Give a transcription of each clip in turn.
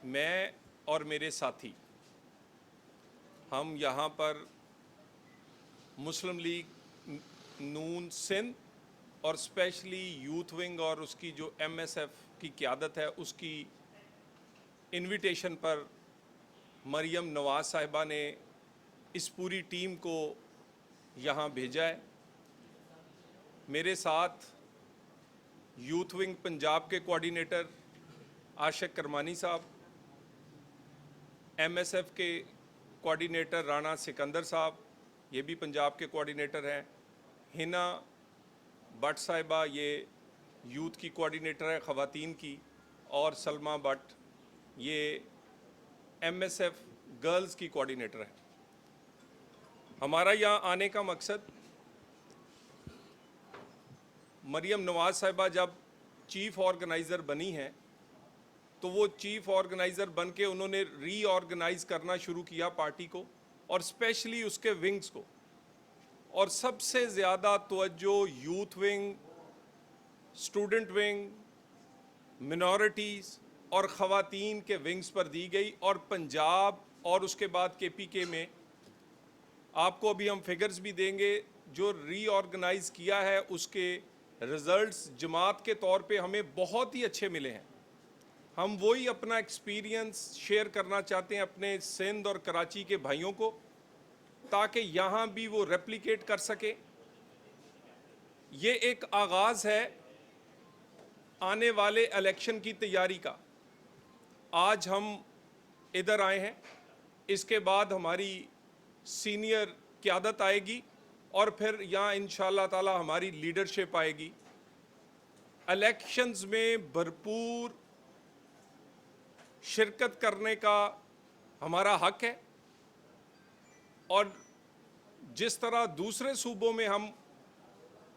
मैं और मेरे साथी हम यहाँ पर मुस्लिम लीग नून सिंध और स्पेशली यूथ विंग और उसकी जो एमएसएफ की क़यादत है उसकी इनविटेशन पर मरियम नवाज़ साहिबा ने इस पूरी टीम को यहाँ भेजा है। मेरे साथ यूथ विंग पंजाब के कोऑर्डिनेटर आशिक करमानी साहब, एमएसएफ के कोऑर्डिनेटर राणा सिकंदर साहब, ये भी पंजाब के कोऑर्डिनेटर हैं। हिना भट्ट साहिबा ये यूथ की कोऑर्डिनेटर है ख़वातीन की, और सलमा भट्ट ये एमएसएफ गर्ल्स की कोऑर्डिनेटर है। हमारा यहाँ आने का मकसद, मरियम नवाज़ साहिबा जब चीफ़ ऑर्गेनाइज़र बनी हैं तो वो चीफ़ ऑर्गेनाइज़र बन के उन्होंने रीऑर्गेनाइज़ करना शुरू किया पार्टी को और स्पेशली उसके विंग्स को, और सबसे ज़्यादा तवज्जो youth wing, student wing, minorities और ख़वातीन के विंग्स पर दी गई। और पंजाब और उसके बाद केपीके में आपको अभी हम फिगर्स भी देंगे, जो रीऑर्गेनाइज़ किया है उसके रिज़ल्ट्स जमात के तौर पे हमें बहुत ही अच्छे मिले हैं। हम वही अपना एक्सपीरियंस शेयर करना चाहते हैं अपने सिंध और कराची के भाइयों को, ताकि यहाँ भी वो रेप्लिकेट कर सके। ये एक आगाज़ है आने वाले इलेक्शन की तैयारी का। आज हम इधर आए हैं, इसके बाद हमारी सीनियर क़यादत आएगी और फिर यहाँ इंशाअल्लाह ताला हमारी लीडरशिप आएगी। इलेक्शंस में भरपूर शिरकत करने का हमारा हक है, और जिस तरह दूसरे सूबों में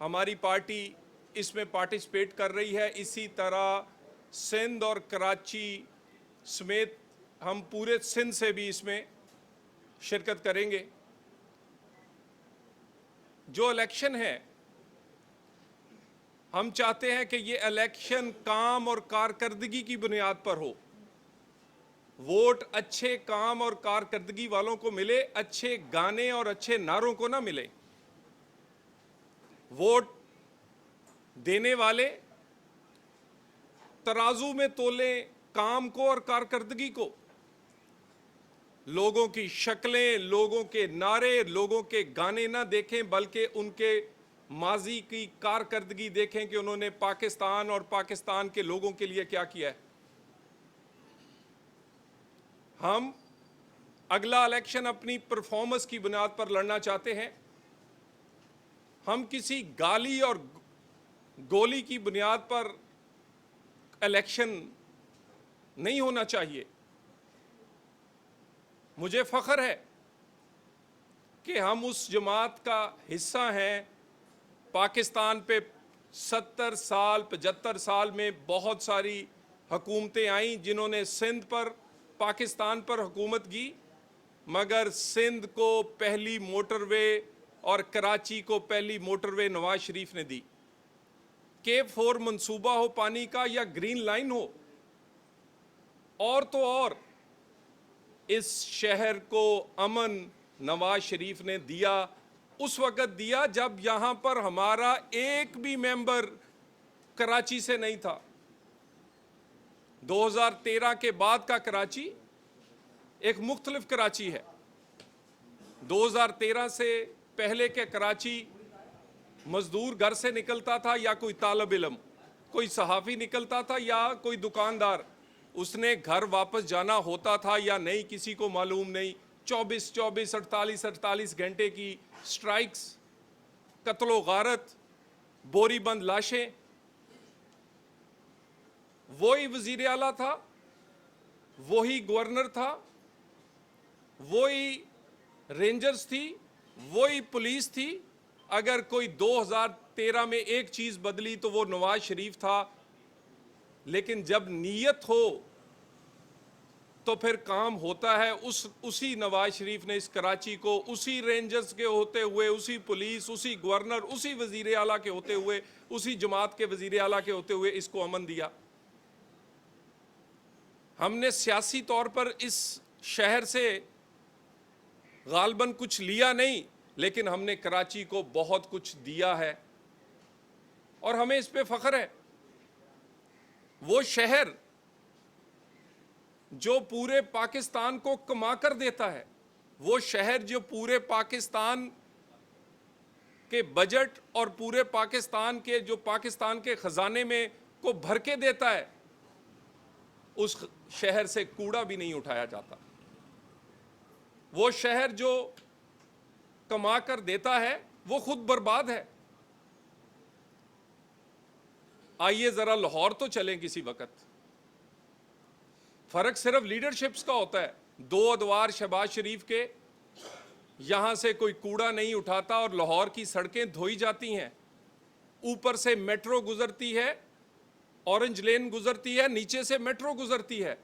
हमारी पार्टी इसमें पार्टिसिपेट कर रही है, इसी तरह सिंध और कराची समेत हम पूरे सिंध से भी इसमें शिरकत करेंगे। जो इलेक्शन है, हम चाहते हैं कि ये इलेक्शन काम और कारकर्दगी की बुनियाद पर हो। वोट अच्छे काम और कारकर्दगी वालों को मिले, अच्छे गाने और अच्छे नारों को ना मिले। वोट देने वाले तराजू में तोलें काम को और कारकर्दगी को। लोगों की शक्लें, लोगों के नारे, लोगों के गाने ना देखें, बल्कि उनके माजी की कारकर्दगी देखें कि उन्होंने पाकिस्तान और पाकिस्तान के लोगों के लिए क्या किया है। हम अगला इलेक्शन अपनी परफॉर्मेंस की बुनियाद पर लड़ना चाहते हैं। हम किसी गाली और गोली की बुनियाद पर इलेक्शन नहीं होना चाहिए। मुझे फ़ख्र है कि हम उस जमात का हिस्सा हैं। पाकिस्तान पे 70 साल 75 साल में बहुत सारी हुकूमतें आईं जिन्होंने सिंध पर, पाकिस्तान पर हुकूमत की, मगर सिंध को पहली मोटरवे और कराची को पहली मोटरवे नवाज शरीफ ने दी। K4 मंसूबा हो पानी का या ग्रीन लाइन हो, और तो और इस शहर को अमन नवाज शरीफ ने दिया। उस वक़्त दिया जब यहाँ पर हमारा एक भी मेंबर कराची से नहीं था। 2013 के बाद का कराची एक मुख्तलिफ कराची है। 2013 से पहले के कराची मजदूर घर से निकलता था या कोई तालिब इल्म, कोई सहाफ़ी निकलता था या कोई दुकानदार, उसने घर वापस जाना होता था या नहीं किसी को मालूम नहीं। 24-24, 48-48 घंटे की स्ट्राइक्स, कत्लो गारत, बोरी बंद लाशें। वही वज़ीर आला था, वही गवर्नर था, वही रेंजर्स थी, वही पुलिस थी। अगर कोई 2013 में एक चीज़ बदली तो वो नवाज शरीफ था। लेकिन जब नीयत हो तो फिर काम होता है। उसी नवाज शरीफ ने इस कराची को उसी रेंजर्स के होते हुए, उसी पुलिस, उसी गवर्नर, उसी वज़ीर आला के होते हुए, उसी जमात के वज़ीर आला के होते हुए इसको अमन दिया। हमने सियासी तौर पर इस शहर से गालबन कुछ लिया नहीं, लेकिन हमने कराची को बहुत कुछ दिया है और हमें इस पे फख्र है। वो शहर जो पूरे पाकिस्तान को कमा कर देता है, वो शहर जो पूरे पाकिस्तान के बजट और पूरे पाकिस्तान के खजाने में को भर के देता है, उस शहर से कूड़ा भी नहीं उठाया जाता। वो शहर जो कमा कर देता है वो खुद बर्बाद है। आइए जरा लाहौर तो चलें किसी वक्त। फर्क सिर्फ लीडरशिप्स का होता है। 2 अदवार शहबाज शरीफ के, यहां से कोई कूड़ा नहीं उठाता और लाहौर की सड़कें धोई जाती हैं। ऊपर से मेट्रो गुजरती है, ऑरेंज लेन गुजरती है, नीचे से मेट्रो गुजरती है,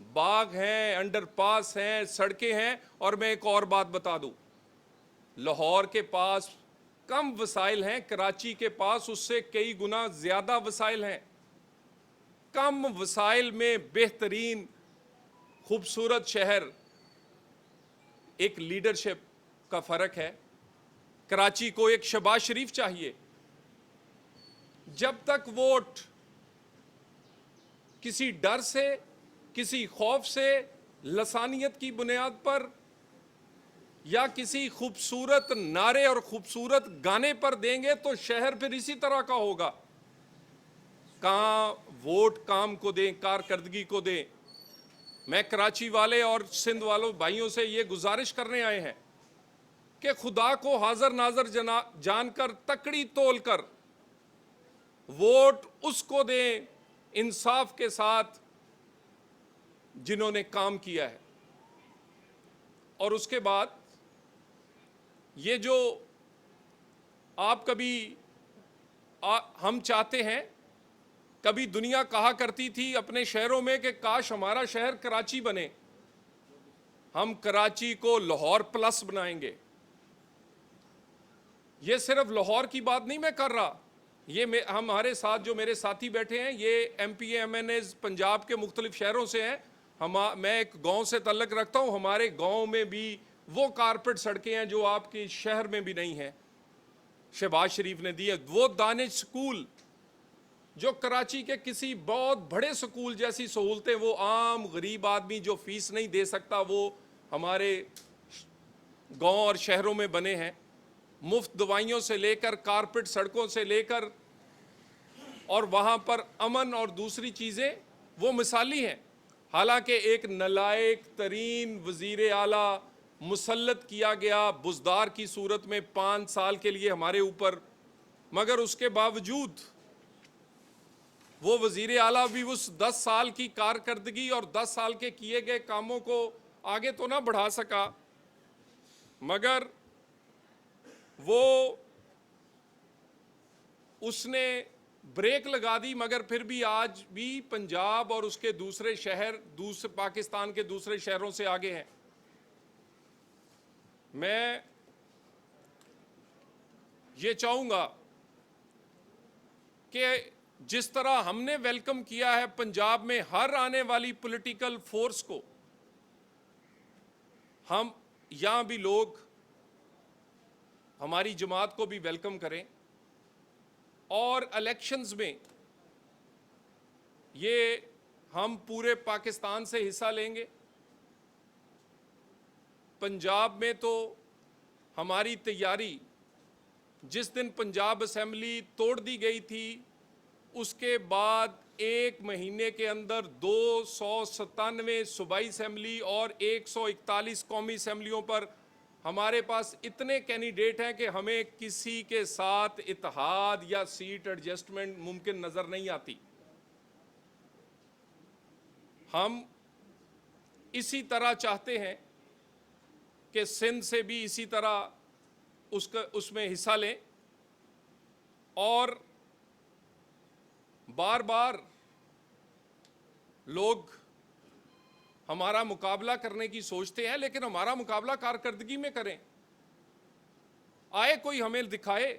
बाग हैं, अंडरपास हैं, सड़कें हैं। और मैं एक और बात बता दूं, लाहौर के पास कम वसाइल हैं, कराची के पास उससे कई गुना ज्यादा वसाइल हैं। कम वसाइल में बेहतरीन खूबसूरत शहर, एक लीडरशिप का फर्क है। कराची को एक शहबाज शरीफ चाहिए। जब तक वोट किसी डर से, किसी खौफ से, लसानियत की बुनियाद पर या किसी खूबसूरत नारे और खूबसूरत गाने पर देंगे तो शहर फिर इसी तरह का होगा। कहां वोट काम को दें, कारकर्दगी को दें। मैं कराची वाले और सिंध वालों भाइयों से ये गुजारिश करने आए हैं कि खुदा को हाजिर नाजर जानकर, तकड़ी तोल कर वोट उसको दें इंसाफ के साथ जिन्होंने काम किया है। और उसके बाद ये जो आप हम चाहते हैं, कभी दुनिया कहा करती थी अपने शहरों में कि काश हमारा शहर कराची बने। हम कराची को लाहौर प्लस बनाएंगे। ये सिर्फ लाहौर की बात नहीं मैं कर रहा, ये हमारे साथ जो मेरे साथी बैठे हैं ये MP MNAs पंजाब के मुख्तलिफ शहरों से हैं। मैं एक गांव से तल्लक रखता हूं। हमारे गांव में भी वो कारपेट सड़कें हैं जो आपके शहर में भी नहीं है, शहबाज शरीफ ने दी है। वो दानिश स्कूल जो कराची के किसी बहुत बड़े स्कूल जैसी सहूलतें, वो आम गरीब आदमी जो फीस नहीं दे सकता, वो हमारे गांव और शहरों में बने हैं। मुफ्त दवाइयों से लेकर, कारपेट सड़कों से लेकर, और वहाँ पर अमन और दूसरी चीज़ें वो मिसाली हैं। हालांकि एक नलायक तरीन वज़ीर आला मुसल्लत किया गया बुज़दार की सूरत में 5 साल के लिए हमारे ऊपर, मगर उसके बावजूद वो वज़ीर आला भी उस 10 साल की कारकर्दगी और 10 साल के किए गए कामों को आगे तो ना बढ़ा सका, मगर वो उसने ब्रेक लगा दी। मगर फिर भी आज भी पंजाब और उसके दूसरे शहर पाकिस्तान के दूसरे शहरों से आगे हैं। मैं ये चाहूँगा कि जिस तरह हमने वेलकम किया है पंजाब में हर आने वाली पॉलिटिकल फोर्स को, हम यहाँ भी लोग हमारी जमात को भी वेलकम करें और इलेक्शंस में ये हम पूरे पाकिस्तान से हिस्सा लेंगे। पंजाब में तो हमारी तैयारी, जिस दिन पंजाब असेंबली तोड़ दी गई थी उसके बाद 1 महीने के अंदर 297 सूबाई असेंबली और 141 कौमी असेंबलियों पर हमारे पास इतने कैंडिडेट हैं कि हमें किसी के साथ इत्तेहाद या सीट एडजस्टमेंट मुमकिन नज़र नहीं आती। हम इसी तरह चाहते हैं कि सिंध से भी इसी तरह उसमें हिस्सा लें और बार बार लोग हमारा मुकाबला करने की सोचते हैं, लेकिन हमारा मुकाबला कारकर्दगी में करें। आए कोई हमें दिखाए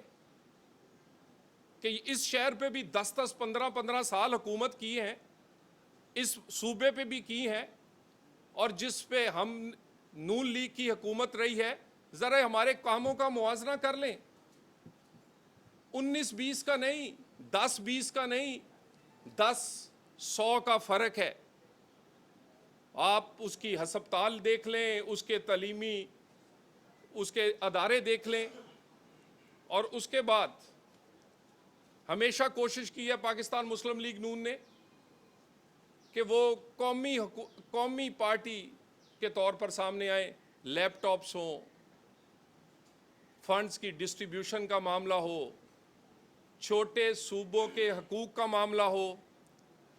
कि इस शहर पे भी 10-10, 15-15 साल हुकूमत की है इस सूबे पे भी की हैं और जिस पे हम नून लीग की हुकूमत रही है, ज़रा हमारे कामों का मुआवजा कर लें। 19-20 का नहीं, 10-20 का नहीं, 10-100 का फ़र्क है। आप उसकी हस्पताल देख लें, उसके तलीमी उसके अदारे देख लें। और उसके बाद हमेशा कोशिश की है पाकिस्तान मुस्लिम लीग नून ने कि वो कौमी पार्टी के तौर पर सामने आए। लैपटॉप्स हों, फंड्स की डिस्ट्रीब्यूशन का मामला हो, छोटे सूबों के हकूक़ का मामला हो,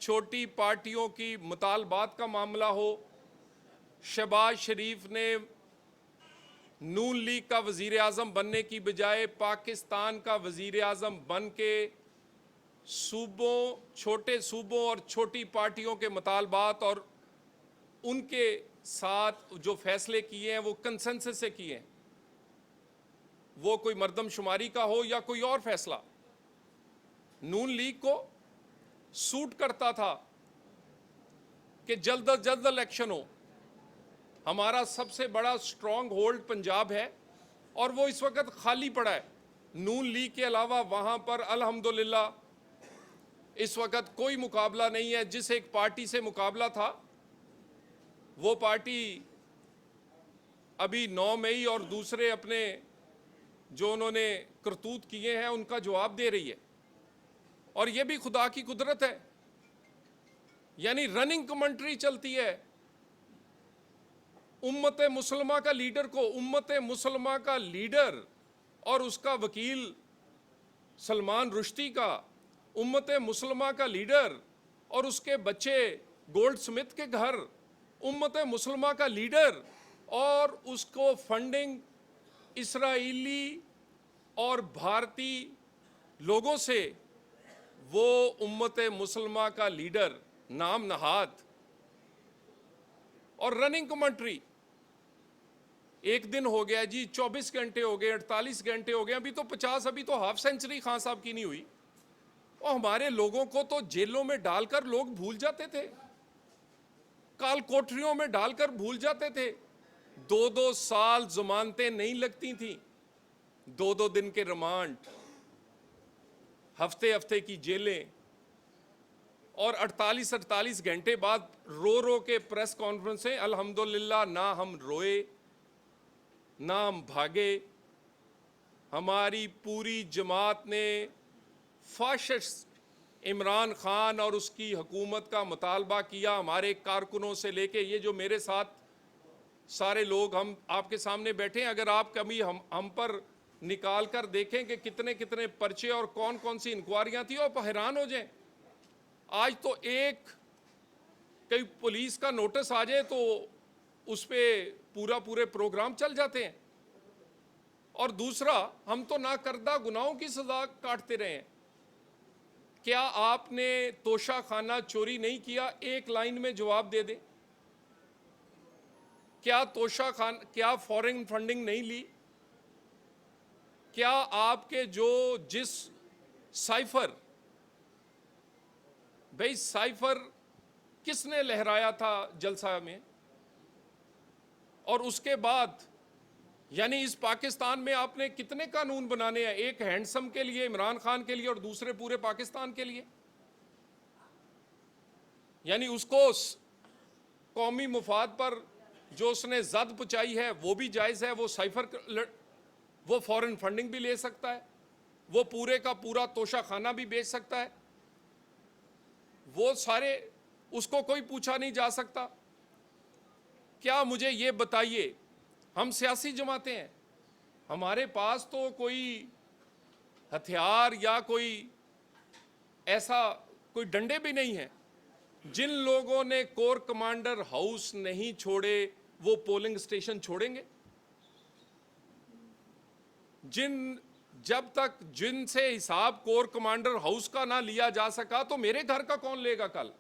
छोटी पार्टियों की मुतालबात का मामला हो। शहबाज शरीफ ने नून लीग का वज़ीर आज़म बनने की बजाय पाकिस्तान का वज़ीर आज़म बन के सूबों, छोटे सूबों और छोटी पार्टियों के मुतालबात और उनके साथ जो फैसले किए हैं वो कंसेंसस से किए हैं। वो कोई मर्दमशुमारी का हो या कोई और फैसला, नून लीग को सूट करता था कि जल्द अज जल्द इलेक्शन हो। हमारा सबसे बड़ा स्ट्रॉन्ग होल्ड पंजाब है और वो इस वक्त खाली पड़ा है। नून लीग के अलावा वहाँ पर अल्हम्दुलिल्लाह इस वक्त कोई मुकाबला नहीं है। जिस एक पार्टी से मुकाबला था वो पार्टी अभी 9 मई और दूसरे अपने जो उन्होंने करतूत किए हैं उनका जवाब दे रही है। और ये भी खुदा की कुदरत है, यानी रनिंग कमेंट्री चलती है। उम्मत मुसलमा का लीडर को, उम्मत मुसलमा का लीडर और उसका वकील सलमान रुश्दी का, उम्मत मुसलमा का लीडर और उसके बच्चे गोल्ड स्मिथ के घर, उम्मत मुसलमा का लीडर और उसको फंडिंग इसराइली और भारतीय लोगों से, वो उम्मत मुसलमा का लीडर नाम नहाद और रनिंग कमेंट्री। एक दिन हो गया जी, 24 घंटे हो गए, 48 घंटे हो गए, अभी तो 50, अभी तो हाफ सेंचुरी खान साहब की नहीं हुई। और हमारे लोगों को तो जेलों में डालकर लोग भूल जाते थे, काल कोठरियों में डालकर भूल जाते थे। 2-2 साल जमानतें नहीं लगती थी, 2-2 दिन के रिमांड, हफ्ते हफ्ते की जेलें और 48-48 घंटे बाद रो रो के प्रेस कॉन्फ्रेंसें। अल्हम्दुलिल्लाह ना हम रोए ना हम भागे। हमारी पूरी जमात ने फाशिस्ट इमरान खान और उसकी हुकूमत का मुतालबा किया। हमारे कारकुनों से लेके ये जो मेरे साथ सारे लोग हम आपके सामने बैठे हैं, अगर आप कभी हम पर निकाल कर देखें कि कितने कितने पर्चे और कौन कौन सी इंक्वायरियां थी, आप हैरान हो जाएं। आज तो एक कई पुलिस का नोटिस आ जाए तो उस पर पूरे प्रोग्राम चल जाते हैं। और दूसरा, हम तो नाकर्दा गुनाहों की सजा काटते रहे हैं। क्या आपने तोशा खाना चोरी नहीं किया? एक लाइन में जवाब दे दें। क्या फॉरेन फंडिंग नहीं ली? क्या आपके जिस साइफर, भाई साइफर किसने लहराया था जलसा में? और उसके बाद यानी इस पाकिस्तान में आपने कितने कानून बनाने हैं, एक हैंडसम के लिए, इमरान खान के लिए, और दूसरे पूरे पाकिस्तान के लिए? यानी उसको कौमी मुफाद पर जो उसने जद पहुंचाई है वो भी जायज़ है। वो साइफर, वो फॉरेन फंडिंग भी ले सकता है, वो पूरे का पूरा तोशा खाना भी बेच सकता है, वो सारे, उसको कोई पूछा नहीं जा सकता। क्या मुझे ये बताइए, हम सियासी जमातें हैं, हमारे पास तो कोई हथियार या कोई ऐसा कोई डंडे भी नहीं है। जिन लोगों ने कोर कमांडर हाउस नहीं छोड़े वो पोलिंग स्टेशन छोड़ेंगे? जब तक जिनसे हिसाब कोर कमांडर हाउस का ना लिया जा सका तो मेरे घर का कौन लेगा? कल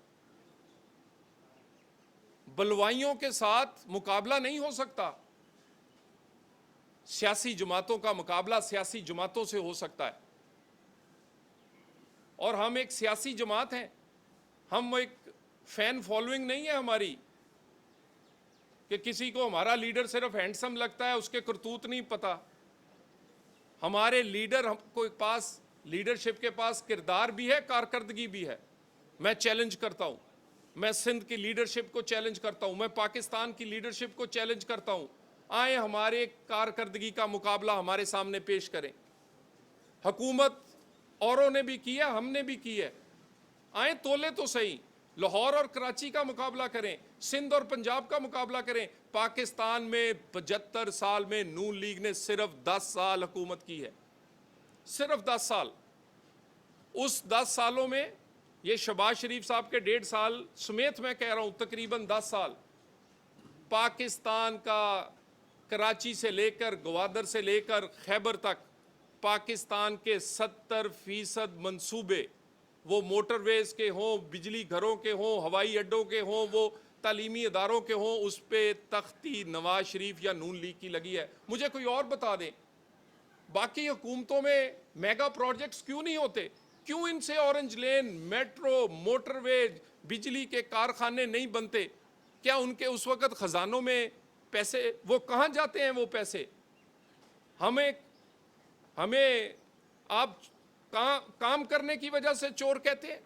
बलवाइयों के साथ मुकाबला नहीं हो सकता। सियासी जमातों का मुकाबला सियासी जमातों से हो सकता है। और हम एक सियासी जमात हैं, हम एक फैन फॉलोइंग नहीं है हमारी कि किसी को हमारा लीडर सिर्फ हैंडसम लगता है, उसके करतूत नहीं पता। हमारे लीडर हमको पास, लीडरशिप के पास किरदार भी है, कारकर्दगी भी है। मैं चैलेंज करता हूं, मैं सिंध की लीडरशिप को चैलेंज करता हूं, मैं पाकिस्तान की लीडरशिप को चैलेंज करता हूं। आए हमारे कारकर्दगी का मुकाबला हमारे सामने पेश करें। हुकूमत औरों ने भी किया, हमने भी की है। आए तोले तो सही, लाहौर और कराची का मुकाबला करें, सिंध और पंजाब का मुकाबला करें। पाकिस्तान में 75 साल में नून लीग ने सिर्फ 10 साल हुकूमत की है, सिर्फ 10 साल। उस 10 सालों में ये शहबाज शरीफ साहब के 1.5 साल समेत मैं कह रहा हूं तकरीबन 10 साल, पाकिस्तान का कराची से लेकर ग्वादर से लेकर खैबर तक पाकिस्तान के 70% मंसूबे, वो मोटरवेज के हों, बिजली घरों के हों, हवाई अड्डों के हों, वो तालीमी इदारों के हों, उस पर तख्ती नवाज शरीफ या नून लीग की लगी है। मुझे कोई और बता दें, बाकी हुकूमतों में मेगा प्रोजेक्ट्स क्यों नहीं होते? क्यों इनसे ऑरेंज लेन, मेट्रो, मोटरवेज, बिजली के कारखाने नहीं बनते? क्या उनके उस वक्त खजानों में पैसे, वो कहाँ जाते हैं वो पैसे? हमें आप काम करने की वजह से चोर कहते हैं?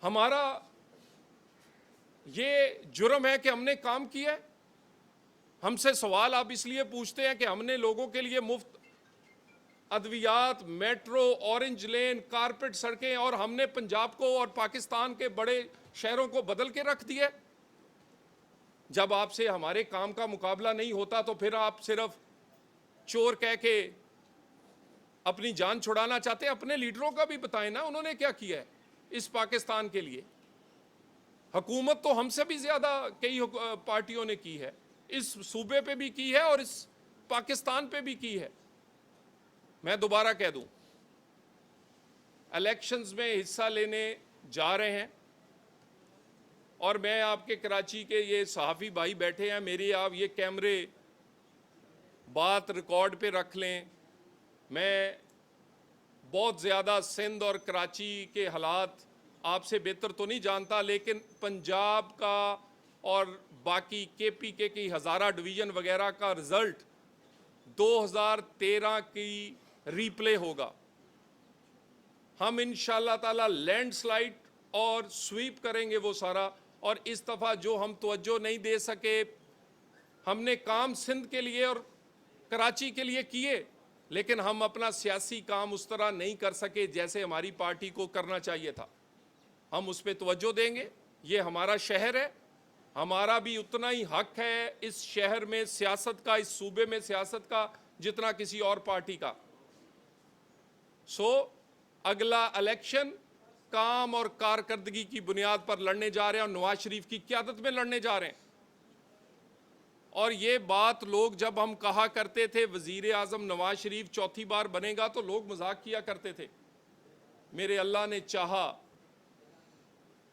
हमारा ये जुर्म है कि हमने काम किया है? हमसे सवाल आप इसलिए पूछते हैं कि हमने लोगों के लिए मुफ्त अद्वियात, मेट्रो, ऑरेंज लेन, कारपेट सड़कें, और हमने पंजाब को और पाकिस्तान के बड़े शहरों को बदल के रख दिया। जब आपसे हमारे काम का मुकाबला नहीं होता तो फिर आप सिर्फ चोर कह के अपनी जान छुड़ाना चाहते हैं। अपने लीडरों का भी बताएं ना, उन्होंने क्या किया है इस पाकिस्तान के लिए। हुकूमत तो हमसे भी ज्यादा कई पार्टियों ने की है, इस सूबे पे भी की है और इस पाकिस्तान पे भी की है। मैं दोबारा कह दूं, इलेक्शंस में हिस्सा लेने जा रहे हैं, और मैं आपके कराची के ये सहाफ़ी भाई बैठे हैं, मेरी आप ये कैमरे बात रिकॉर्ड पे रख लें। मैं बहुत ज़्यादा सिंध और कराची के हालात आपसे बेहतर तो नहीं जानता, लेकिन पंजाब का और बाकी केपीके की हज़ारा डिवीज़न वगैरह का रिज़ल्ट 2013 की रीप्ले होगा। हम इंशाअल्लाह ताला लैंडस्लाइड और स्वीप करेंगे वो सारा। और इस दफ़ा जो हम तवज्जो नहीं दे सके, हमने काम सिंध के लिए और कराची के लिए किए, लेकिन हम अपना सियासी काम उस तरह नहीं कर सके जैसे हमारी पार्टी को करना चाहिए था। हम उस पर तवज्जो देंगे। ये हमारा शहर है, हमारा भी उतना ही हक है इस शहर में सियासत का, इस सूबे में सियासत का, जितना किसी और पार्टी का। अगला इलेक्शन काम और कारकर्दगी की बुनियाद पर लड़ने जा रहे हैं और नवाज शरीफ की क़यादत में लड़ने जा रहे हैं। और ये बात लोग, जब हम कहा करते थे वज़ीर आज़म नवाज शरीफ चौथी बार बनेगा, तो लोग मजाक किया करते थे। मेरे अल्लाह ने चाहा,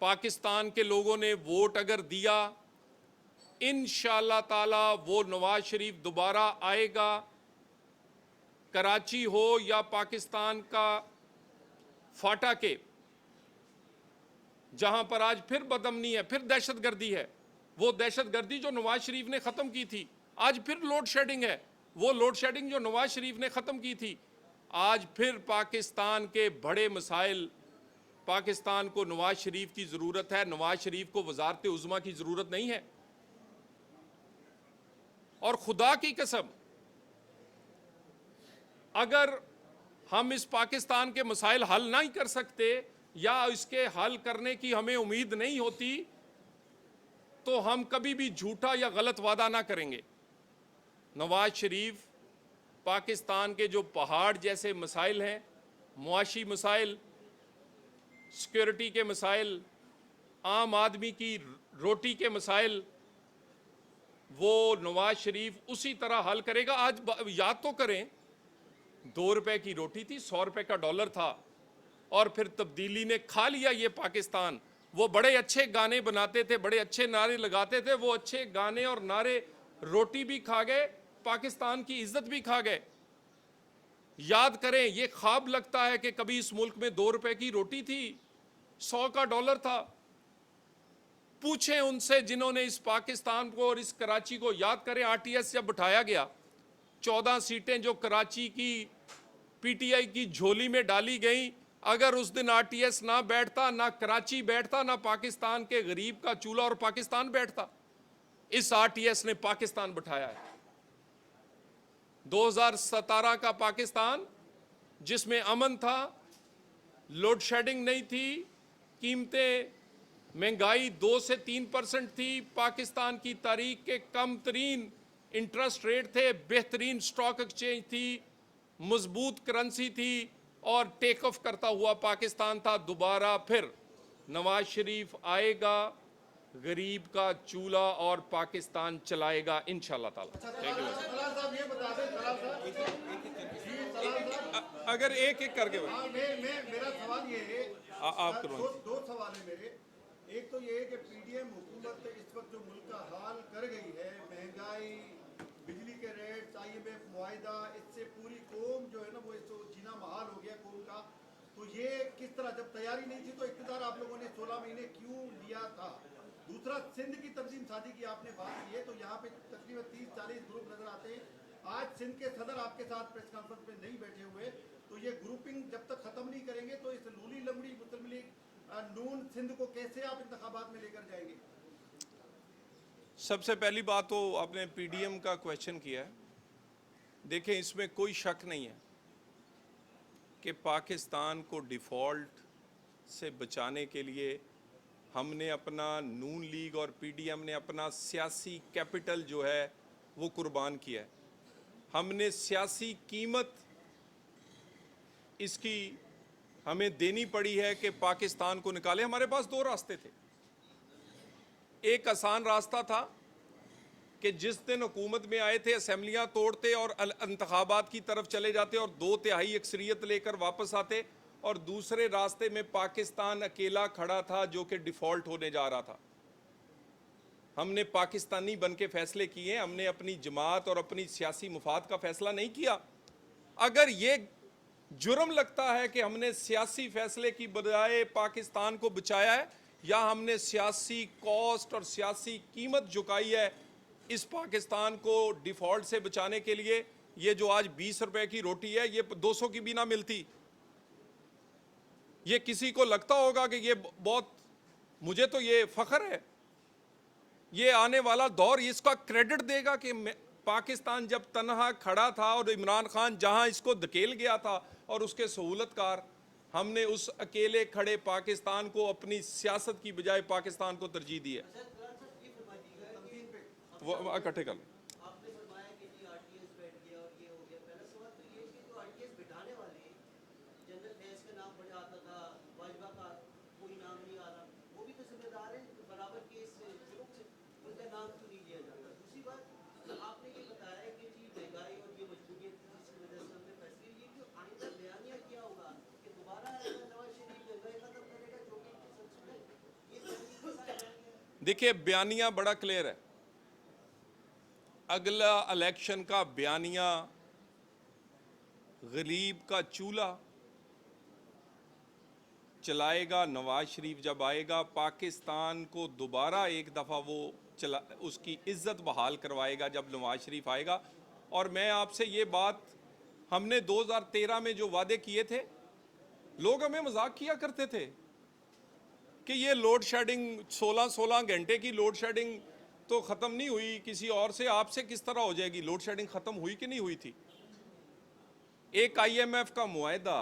पाकिस्तान के लोगों ने वोट अगर दिया, इंशाअल्लाह ताला वो नवाज शरीफ दोबारा आएगा। कराची हो या पाकिस्तान का फाटा के, जहां पर आज फिर बदअमनी है, फिर दहशतगर्दी है, वो दहशतगर्दी जो नवाज शरीफ ने ख़त्म की थी, आज फिर लोड शेडिंग है। वो लोड शेडिंग जो नवाज शरीफ ने ख़त्म की थी, आज फिर पाकिस्तान के बड़े मसाइल, पाकिस्तान को नवाज शरीफ की ज़रूरत है, नवाज शरीफ को वज़ारत उज़्मा की ज़रूरत नहीं है। और खुदा की कसम, अगर हम इस पाकिस्तान के मसाइल हल नहीं कर सकते या इसके हल करने की हमें उम्मीद नहीं होती, तो हम कभी भी झूठा या गलत वादा ना करेंगे। नवाज शरीफ पाकिस्तान के जो पहाड़ जैसे मसाइल हैं, मुआशी मसाइल, सिक्योरिटी के मसाइल, आम आदमी की रोटी के मसाइल, वो नवाज शरीफ उसी तरह हल करेगा। आज याद तो करें, 2 रुपए की रोटी थी, 100 रुपए का डॉलर था, और फिर तब्दीली ने खा लिया ये पाकिस्तान। वो बड़े अच्छे गाने बनाते थे, बड़े अच्छे नारे लगाते थे, वो अच्छे गाने और नारे रोटी भी खा गए, पाकिस्तान की इज्जत भी खा गए। याद करें, ये ख्वाब लगता है कि कभी इस मुल्क में 2 रुपए की रोटी थी, 100 का डॉलर था। पूछें उनसे जिन्होंने इस पाकिस्तान को और इस कराची को, याद करें आरटीएस जब उठाया गया, 14 सीटें जो कराची की पीटीआई की झोली में डाली गई, अगर उस दिन आरटीएस ना बैठता, ना कराची बैठता, ना पाकिस्तान के गरीब का चूल्हा और पाकिस्तान बैठता। इस आरटीएस ने पाकिस्तान बिठाया है। 2017 का पाकिस्तान जिसमें अमन था, लोड शेडिंग नहीं थी, कीमतें, महंगाई 2 से 3% थी, पाकिस्तान की तारीख के कम तरीन इंटरेस्ट रेट थे, बेहतरीन स्टॉक एक्सचेंज थी, मजबूत करेंसी थी और टेक ऑफ करता हुआ पाकिस्तान था। दोबारा फिर नवाज शरीफ आएगा, गरीब का चूल्हा और पाकिस्तान चलाएगा इंशाल्लाह ताला। Thank you. अगर एक एक करके मेरा सवाल ये है, आप करो। दो सवाल है मेरे। एक तो ये है कि पीडीएम हुकूमत इस वक्त जो मुल्क का हाल कर गई है, महंगाई, बिजली के रेट, IMF मुआहिदा, इससे पूरी कौम जो है ना वो इसको जीना महाल हो गया कौम का। तो ये किस तरह, जब तैयारी नहीं थी तो इक़्तिदार आप लोगों ने 16 महीने क्यों लिया था? दूसरा, सिंध की तंजीम साजी की आपने बात की है, तो यहाँ पे तकरीबन 30-40 ग्रुप नजर आते हैं। आज सिंध के सदर आपके साथ प्रेस कॉन्फ्रेंस में नहीं बैठे हुए, तो ये ग्रुपिंग जब तक खत्म नहीं करेंगे तो इस लूली लंगड़ी मुस्लिम लीग नून सिंध को कैसे आप इंतखाबात में लेकर जाएंगे? सबसे पहली बात तो आपने पीडीएम का क्वेश्चन किया है। देखें, इसमें कोई शक नहीं है कि पाकिस्तान को डिफ़ॉल्ट से बचाने के लिए हमने अपना, नून लीग और पीडीएम ने अपना सियासी कैपिटल जो है वो कुर्बान किया है। हमने सियासी कीमत इसकी हमें देनी पड़ी है कि पाकिस्तान को निकाले। हमारे पास दो रास्ते थे। एक आसान रास्ता था कि जिस दिन हुकूमत में आए थे असेंबलियां तोड़ते और इंतखाबात की तरफ चले जाते और 2/3 अक्सरियत लेकर वापस आते, और दूसरे रास्ते में पाकिस्तान अकेला खड़ा था जो कि डिफ़ॉल्ट होने जा रहा था। हमने पाकिस्तानी बन के फैसले किए, हमने अपनी जमात और अपनी सियासी मुफाद का फैसला नहीं किया। अगर ये जुर्म लगता है कि हमने सियासी फैसले की बजाय पाकिस्तान को बचाया है, या हमने सियासी कॉस्ट और सियासी कीमत झुकाई है इस पाकिस्तान को डिफ़ॉल्ट से बचाने के लिए, ये जो आज 20 रुपए की रोटी है ये 200 की भी ना मिलती। ये किसी को लगता होगा कि ये बहुत, मुझे तो ये फ़ख्र है। ये आने वाला दौर इसका क्रेडिट देगा कि पाकिस्तान जब तनहा खड़ा था और इमरान खान जहां इसको धकेल गया था और उसके सहूलतकार, हमने उस अकेले खड़े पाकिस्तान को अपनी सियासत की बजाय पाकिस्तान को तरजीह दी है। वो इकट्ठे कर लो। आपने फरमाया कि जी आरटीएस बैठ गया और ये हो गया। पहला सवाल तो ये कि जो आरटीएस बिठाने वाले, जनरल फैज का नाम बड़ा आता था, बाजवा का कोई नाम नहीं आ रहा, वो भी तो जिम्मेदार है बराबर के इस जुर्म से, उनका नाम क्यों नहीं लिया जाता? दूसरी बात, आपने ये बताया कि जी महंगाई और ये मजबूरियत थी जिसकी वजह से हमने फैसले लिए, कि आइंदा बयानिया क्या होगा कि दोबारा आएगा नवाज शरीफ महंगाई खत्म करेगा जो कि सच में ये बयानिया? देखिए, बयानिया बड़ा क्लियर है। अगला इलेक्शन का बयानिया गरीब का चूल्हा चलाएगा नवाज शरीफ। जब आएगा पाकिस्तान को दोबारा एक दफ़ा वो उसकी इज्जत बहाल करवाएगा जब नवाज शरीफ आएगा। और मैं आपसे ये बात, हमने 2013 में जो वादे किए थे, लोग हमें मजाक किया करते थे कि ये लोड शेडिंग 16 घंटे की लोड शेडिंग तो ख़त्म नहीं हुई, किसी और से, आपसे किस तरह हो जाएगी? लोड शेडिंग ख़त्म हुई कि नहीं हुई थी? एक IMF का मुआहदा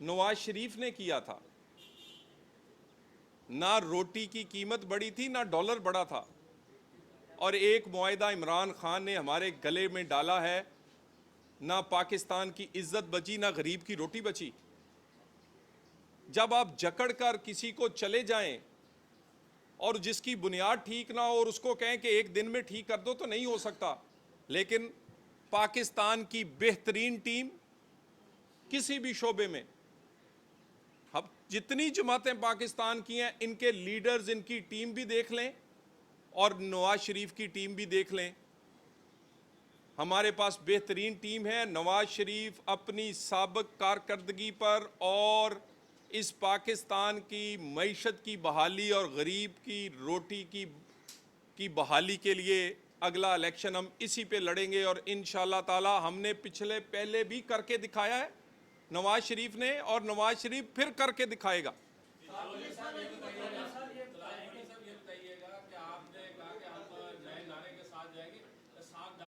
नवाज शरीफ ने किया था, ना रोटी की कीमत बढ़ी थी ना डॉलर बढ़ा था, और एक मुआहदा इमरान खान ने हमारे गले में डाला है, ना पाकिस्तान की इज्जत बची ना गरीब की रोटी बची। जब आप जकड़ कर किसी को चले जाएं और जिसकी बुनियाद ठीक ना हो और उसको कहें कि एक दिन में ठीक कर दो, तो नहीं हो सकता। लेकिन पाकिस्तान की बेहतरीन टीम किसी भी शोबे में, अब जितनी जमातें पाकिस्तान की हैं, इनके लीडर्स, इनकी टीम भी देख लें और नवाज शरीफ की टीम भी देख लें। हमारे पास बेहतरीन टीम है। नवाज शरीफ अपनी साबिक कारकर्दगी पर और इस पाकिस्तान की मईशत की बहाली और गरीब की रोटी की बहाली के लिए अगला इलेक्शन हम इसी पे लड़ेंगे। और इंशाल्लाह ताला हमने पहले भी करके दिखाया है नवाज शरीफ ने, और नवाज शरीफ फिर करके दिखाएगा। पाकिस्तान की